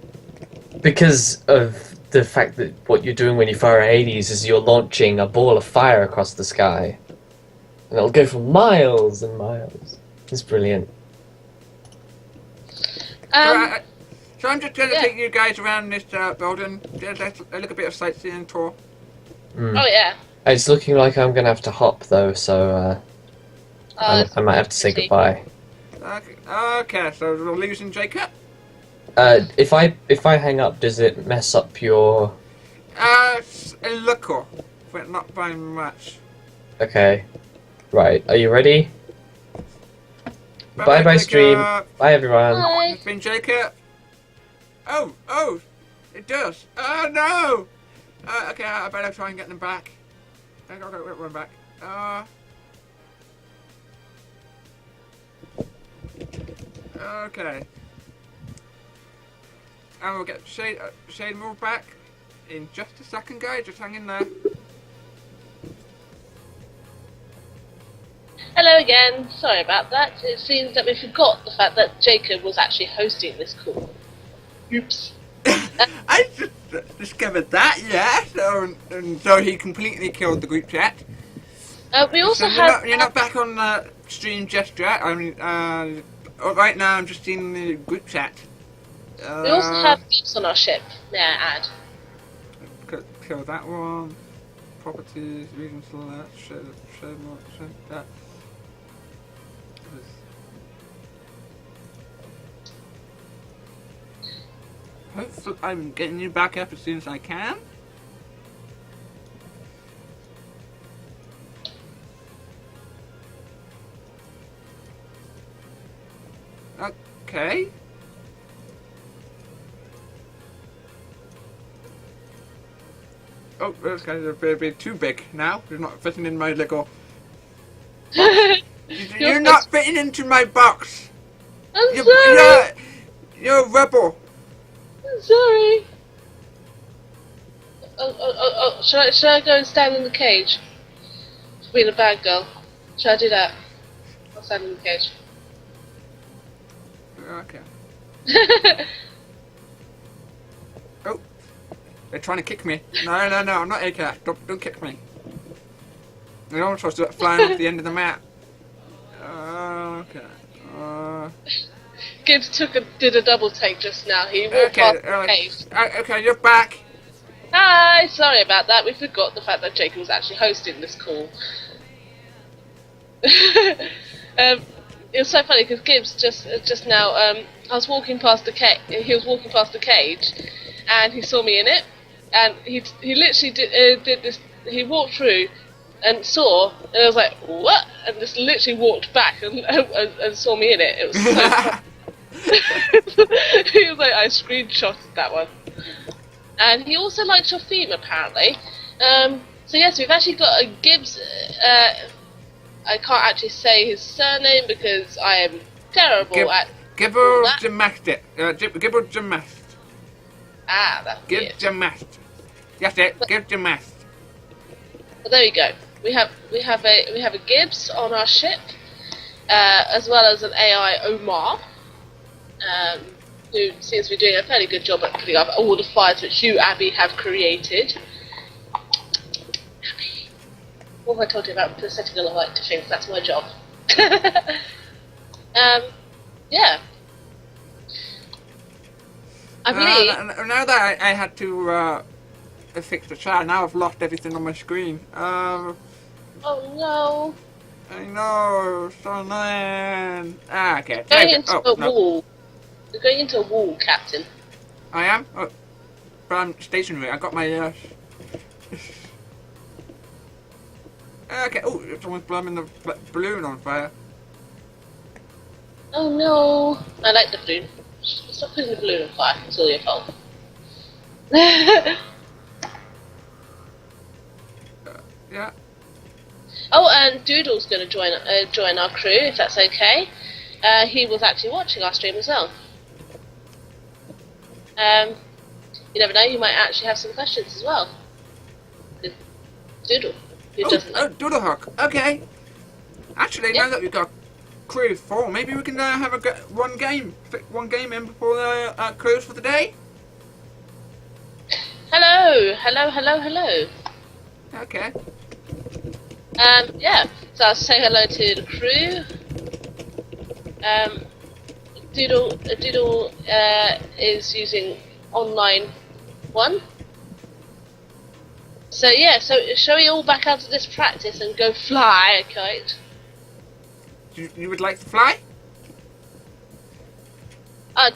Because of the fact that what you're doing when you fire a Hades is you're launching a ball of fire across the sky. And it'll go for miles and miles. It's brilliant. So I'm just going to take you guys around this building. Just a little bit of sightseeing tour. Oh yeah. It's looking like I'm going to have to hop though, so I might have to say goodbye. Okay, so we're losing Jacob? If I hang up, does it mess up your... A little, but not by much. Okay. Right, are you ready? Bye-bye, stream. Bye, everyone. Bye. It's been Jacob. Oh, it does. Oh, no! Okay, I better try and get them back. I gotta run back. Okay. And we'll get Shade moved back in just a second, guys. Just hang in there. Hello again. Sorry about that. It seems that we forgot the fact that Jacob was actually hosting this call. Oops. I just discovered that, yeah. So he completely killed the group chat. We also So have. you're not back on the stream just yet. I mean, right now I'm just in the group chat. We also have gifts on our ship. May I add? Kill that one. Properties, region select, share that. Hopefully, I'm getting you back up as soon as I can. Okay. Oh, this guy's a bit too big now. You're not fitting in my little. You're not fitting into my box. I'm You're, sorry. you're a rebel. I'm sorry. Oh. Should I go and stand in the cage? For being a bad girl. Should I do that? I'll stand in the cage. Okay. Oh, they're trying to kick me. No, I'm not a cat. Don't kick me. They're almost supposed to flying off the end of the map. Okay. Gibbs did a double take just now. He walked past the cage. Okay, you're back. Hi, sorry about that. We forgot the fact that Jacob was actually hosting this call. It was so funny because Gibbs just now. I was walking past the cage. He was walking past the cage, and he saw me in it, and he literally did this. He walked through, and saw, and I was like, what? And just literally walked back and saw me in it. It was so funny. He was like, I screenshotted that one. And he also liked your theme, apparently. So yes, we've actually got a Gibbs. I can't actually say his surname because I am terrible at. Gibble Gymnastic. Gibble Gymnast. Ah, that's Gib it. Gymnast. That's it. Gib Gymnast. Well, there you go. We have a Gibbs on our ship, as well as an AI Omar, who seems to be doing a fairly good job at putting up all the fires which you, Abby, have created. Abby, what have I told you about setting a light to things? That's my job. Yeah. I believe. Now that I had to fix the chat, now I've lost everything on my screen. Oh no. I know, so annoying. Okay. Going into a no. wall. You're going into a wall, Captain. I am? Oh, but I'm stationary. I got my, Okay, oh, someone's blowing the balloon on fire. Oh no. I like the balloon. Stop putting the balloon on fire. It's all your fault. Yeah. Oh, and Doodle's going to join our crew, if that's okay. He was actually watching our stream as well. You never know, you might actually have some questions as well. Doodle, who doesn't know. Oh, Doodlehawk. Okay. Actually, now that we've got crew of 4, maybe we can have one game in before the close for the day. Hello. Okay. Yeah. So I'll say hello to the crew. Doodle is using online 1. So yeah, so shall we all back out of this practice and go fly a kite? You would like to fly?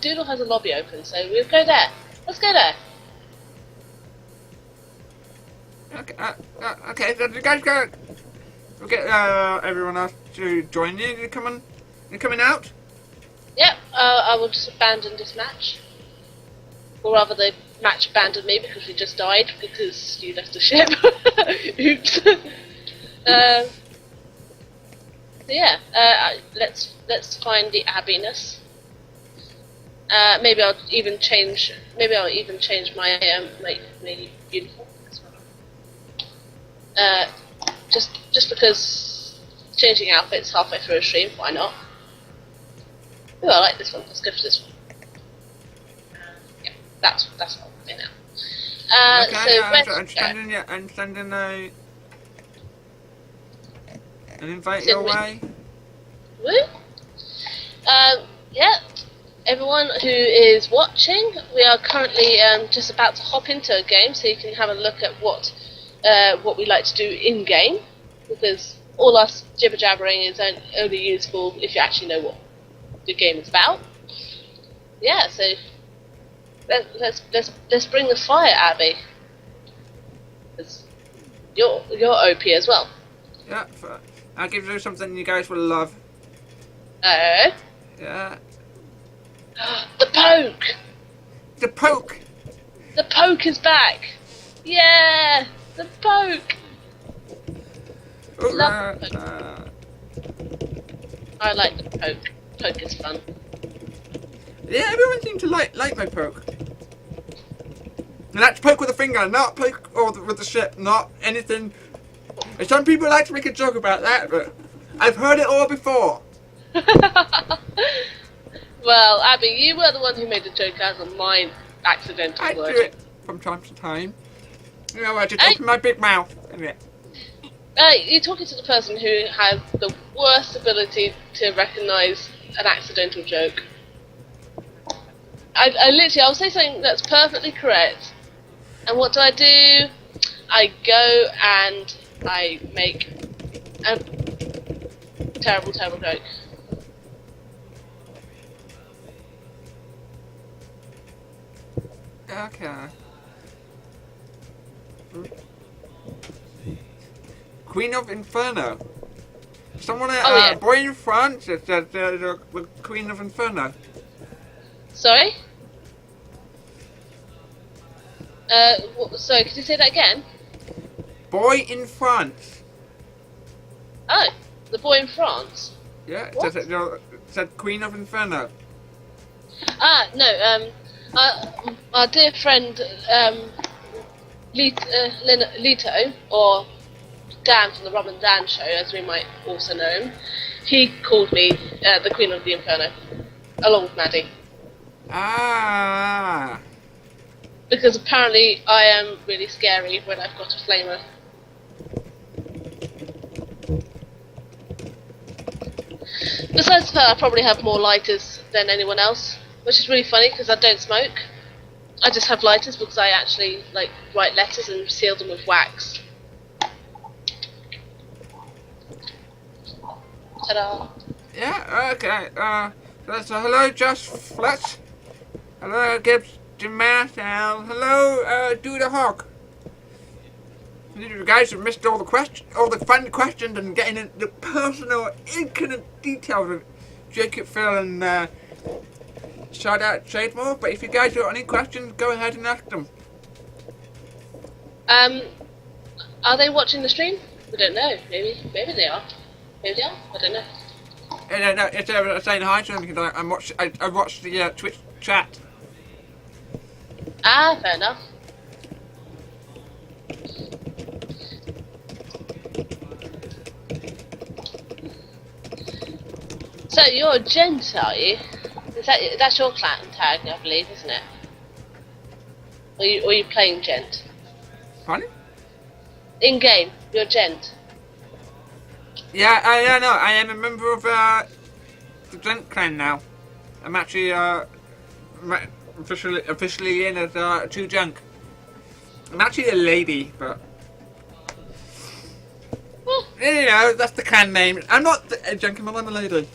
Doodle has a lobby open, so we'll go there. Let's go there. Okay. Okay. So you guys go. We'll get everyone else to join you. You coming out? Yep. I will just abandon this match, or rather, the match abandoned me because we just died because you left the ship. Oops. So yeah, let's find the Abbiness. Maybe I'll even change my my uniform as well. Just because changing outfits halfway through a stream, why not? Ooh, I like this one. Let's go for this one. Yeah, that's what I'll do now. Okay. So I'm sending an invite your way. Woo! Yeah, everyone who is watching, we are currently just about to hop into a game, so you can have a look at what we like to do in game, because all us jibber jabbering is only useful if you actually know what the game is about. Yeah, so let's bring the fire, Abby. 'Cause you're OP as well. Yeah. I'll give you something you guys will love. Oh. Yeah. The poke! The poke! The poke is back! Yeah! The poke! Love the poke. I like the poke. Poke is fun. Yeah, everyone seems to like my poke. And that's poke with a finger, not poke with the ship, not anything. And some people like to make a joke about that, but I've heard it all before. Well, Abby, you were the one who made the joke out of mine accidental I do wording. it from time to time. You know, I just open my big mouth. You're talking to the person who has the worst ability to recognise an accidental joke. I will say something that's perfectly correct, and what do? I go and I make a terrible joke. Okay. Queen of Inferno. Someone, yeah. boy in France said the Queen of Inferno. Sorry? Sorry, could you say that again? Boy in France. Oh, the boy in France? Yeah, What? it said Queen of Inferno. No, our dear friend, Lito, or Dan from the Rob and Dan show, as we might also know him, he called me the Queen of the Inferno, along with Maddie. Ah. Because apparently I am really scary when I've got a flamer. Besides the fact I probably have more lighters than anyone else, which is really funny because I don't smoke. I just have lighters because I actually write letters and seal them with wax. Ta-da! Yeah, okay. So hello, Josh Fletch. Hello, Gibbs Demasel. Hello, Do the Hog. You guys have missed all the fun questions and getting into the personal, intimate details of Jacob, Phil, and shout out Shademore. But if you guys got any questions, go ahead and ask them. Are they watching the stream? We don't know. Maybe they are. Maybe they are. I don't know. No, it's saying hi to them because I watched the Twitch chat. Ah, fair enough. So you're a gent, are you? That's your clan tag, I believe, isn't it? Or are you playing gent? Pardon? In game, you're gent. Yeah, I am a member of the Gent clan now. I'm actually officially in as True Junk. I'm actually a lady, but you know, that's the clan name. I'm not a gentleman, I'm a lady.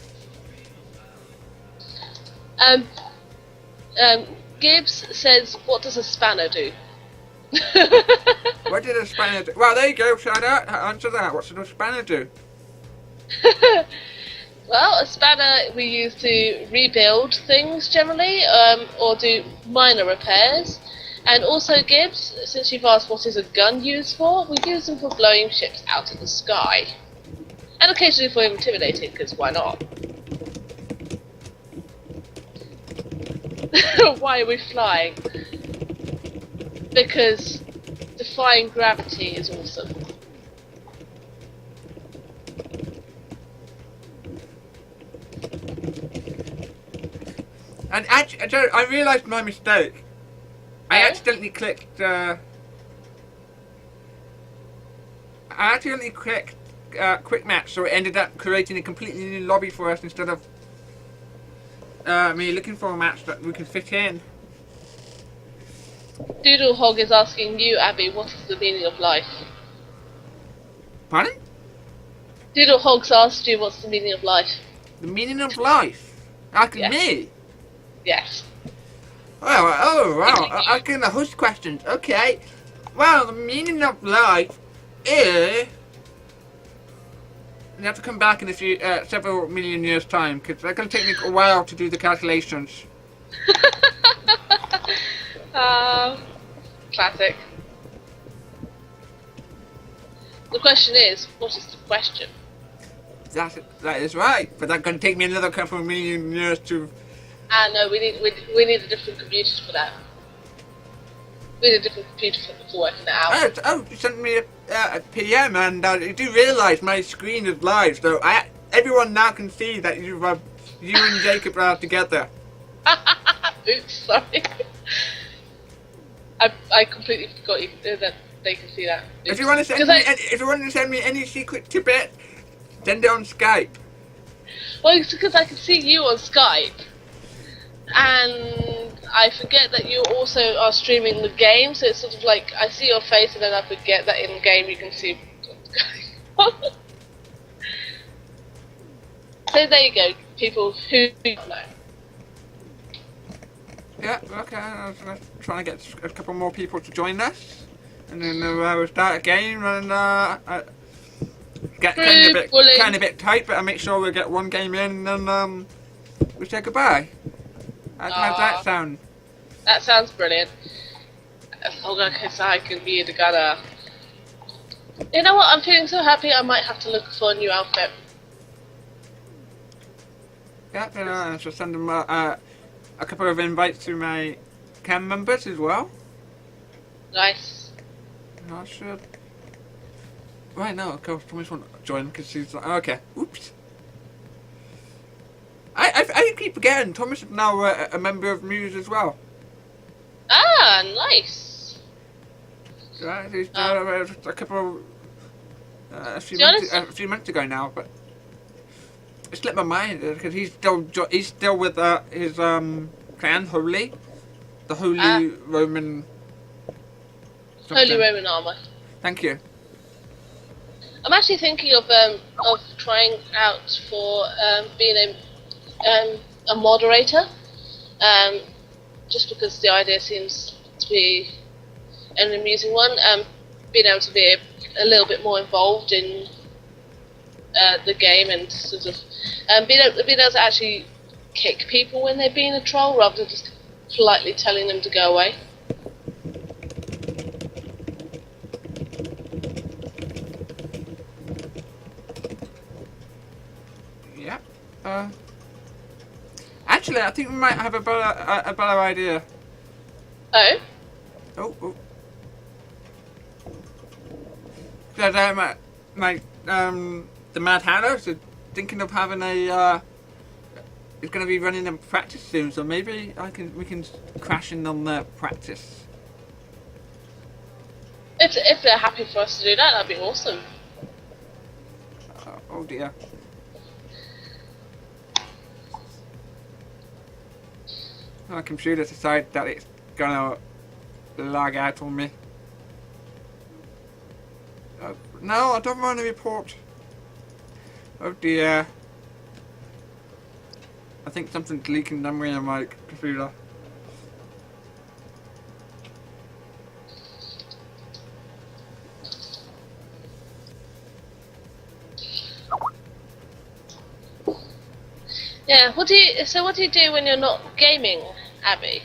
Gibbs says, what does a spanner do? What did a spanner do? Well, there you go, shout out, answer that. What should a spanner do? Well, a spanner we use to rebuild things generally, or do minor repairs. And also, Gibbs, since you've asked what is a gun used for, we use them for blowing ships out of the sky. And occasionally for intimidating, because why not? Why are we flying? Because defying gravity is awesome. And actually, I realised my mistake. I accidentally clicked. Quick match, so it ended up creating a completely new lobby for us instead of me looking for a match that we can fit in. Doodle Hog is asking you, Abby, what is the meaning of life? Pardon? Doodle Hog's asked you what's the meaning of life. The meaning of life? Asking Yes. me? Yes. Oh, wow. Asking the host questions. Okay. Well, the meaning of life is... You have to come back in a few, several million years' time, because it's going to take me a while to do the calculations. Classic. The question is, what is the question? That is right, but that's going to take me another couple of million years to... No, we need a different computer for that. We need a different computer for working that out. You sent me a PM, and you do realise my screen is live, so everyone now can see that you and Jacob are together. Oops, sorry. I completely forgot that they can see that. If you want to send me any secret tidbit, send it on Skype. Well, it's because I can see you on Skype, and I forget that you also are streaming the game. So it's sort of like I see your face, and then I forget that in game you can see what's going on. So there you go, people who don't know. Yeah, okay, I was trying to get a couple more people to join us, and then we'll start a game, and get kind of bit tight, but I'll make sure we'll get one game in, and then we'll say goodbye. How's that sound? That sounds brilliant. Because I can be together. You know what, I'm feeling so happy I might have to look for a new outfit. Yeah, I shall send them a couple of invites to my cam members as well. Nice. I should. Right now, of course, Tommy's want to join because she's like, okay, oops. I keep forgetting, Thomas is now a member of Muse as well. Ah, nice. Right, he's a couple of, a few months ago now, but it slipped my mind because he's still with his clan Holy, the Holy Roman. Something. Holy Roman armor. Thank you. I'm actually thinking of trying out for being a moderator, just because the idea seems to be an amusing one. Being able to be a little bit more involved in the game and sort of being able to actually kick people when they're being a troll rather than just politely telling them to go away. Yeah. Actually, I think we might have a better idea. Oh? Oh. Because the Mad Hatter is thinking of having it's going to be running a practice soon, so maybe we can crash in on the practice. If they're happy for us to do that, that'd be awesome. Oh dear. My computer decided that it's gonna lag out on me. No, I don't want to report. Oh dear. I think something's leaking memory in my computer. Yeah. What do you do when you're not gaming, Abby?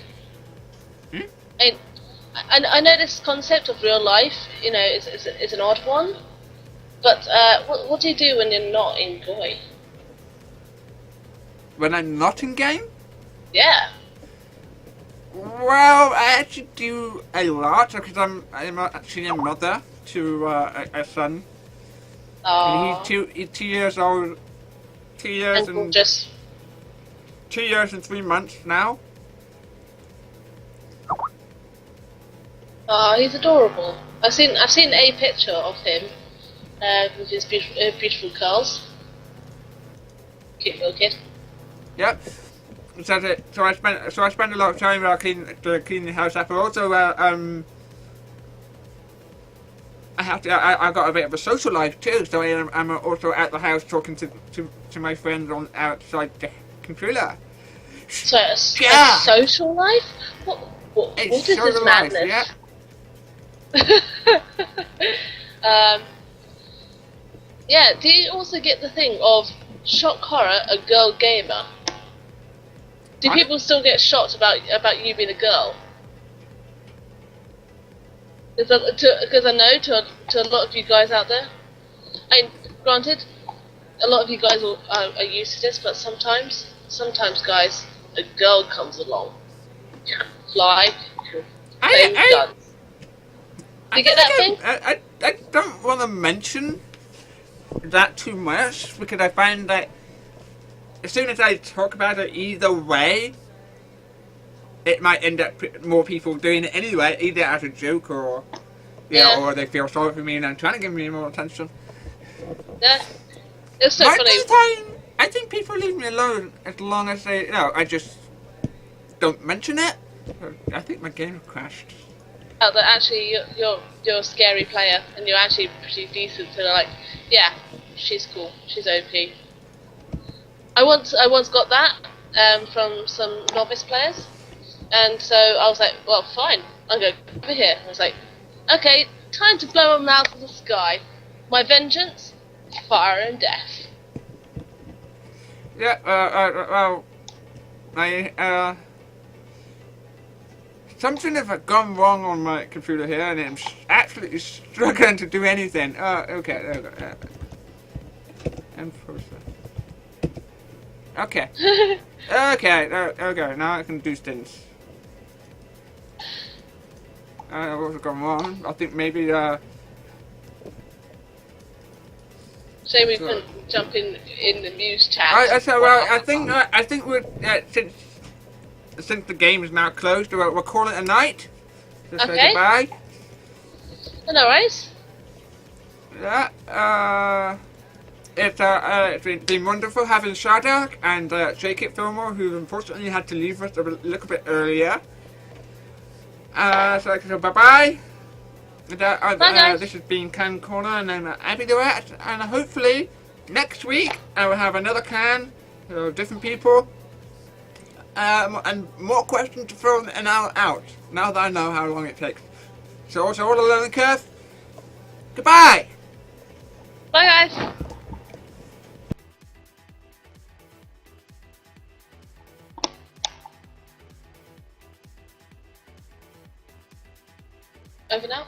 I know this concept of real life, you know, is an odd one, but what do you do when you're not in GOI? When I'm not in game? Yeah. Well, I actually do a lot because I'm actually a mother to a son. Oh. He's 2 years old. 2 years and just 2 years and 3 months now. Oh, he's adorable. I've seen a picture of him with his beautiful curls. Cute little kid. Yep. So I spend a lot of time cleaning the house up. But also, I got a bit of a social life too. So I'm also at the house talking to my friends on outside the computer. So a social life? What is this madness? Life, yeah. Yeah, do you also get the thing of shock horror, a girl gamer? Do people still get shocked about you being a girl? Because I know to a lot of you guys out there, and granted, a lot of you guys are used to this, but sometimes guys, a girl comes along, fly, play with guns. Do you get that thing? I don't want to mention that too much because I find that as soon as I talk about it either way, it might end up more people doing it anyway, either as a joke or or they feel sorry for me and I'm trying to give me more attention. Yeah, it's so Most funny. of the time, I think people leave me alone as long as they, I just don't mention it. I think my game crashed. That actually you're a scary player and you're actually pretty decent. So they're like, yeah, she's cool, she's OP. I once got that from some novice players, and so I was like, well, fine, I'll go over here. I was like, okay, time to blow them out of the sky. My vengeance, fire and death. Yeah, well, something has gone wrong on my computer here, and I'm absolutely struggling to do anything. Okay, there we go. And process. Okay. Okay, now I can do things. What's gone wrong? I think maybe, Shame we couldn't jump in the news chat. I think we're, since the game is now closed, we'll call it a night. Just say goodbye. No worries. Yeah, it's been wonderful having Shardak and Jake Fillmore, who unfortunately had to leave us a little bit earlier. So bye-bye. Bye, guys. This has been Can Corner, and I'm Abby the Rat, and hopefully next week I will have another can, different people, and more questions to throw out, now that I know how long it takes. So also all the learning curve. Goodbye! Bye, guys. Over now.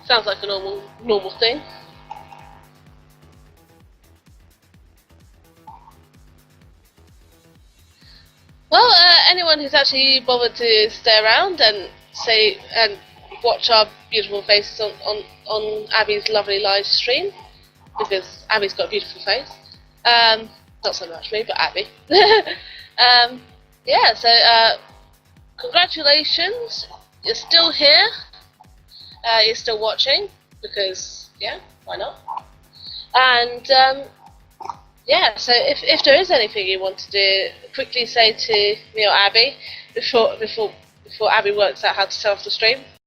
Sounds like a normal thing. Well, anyone who's actually bothered to stay around and watch our beautiful faces on Abby's lovely live stream, because Abby's got a beautiful face. Not so much me, but Abby. Yeah, so congratulations, you're still here. You're still watching, because, yeah, why not? And, yeah, so if there is anything you want to do, quickly say to me or Abby before Abby works out how to set off the stream.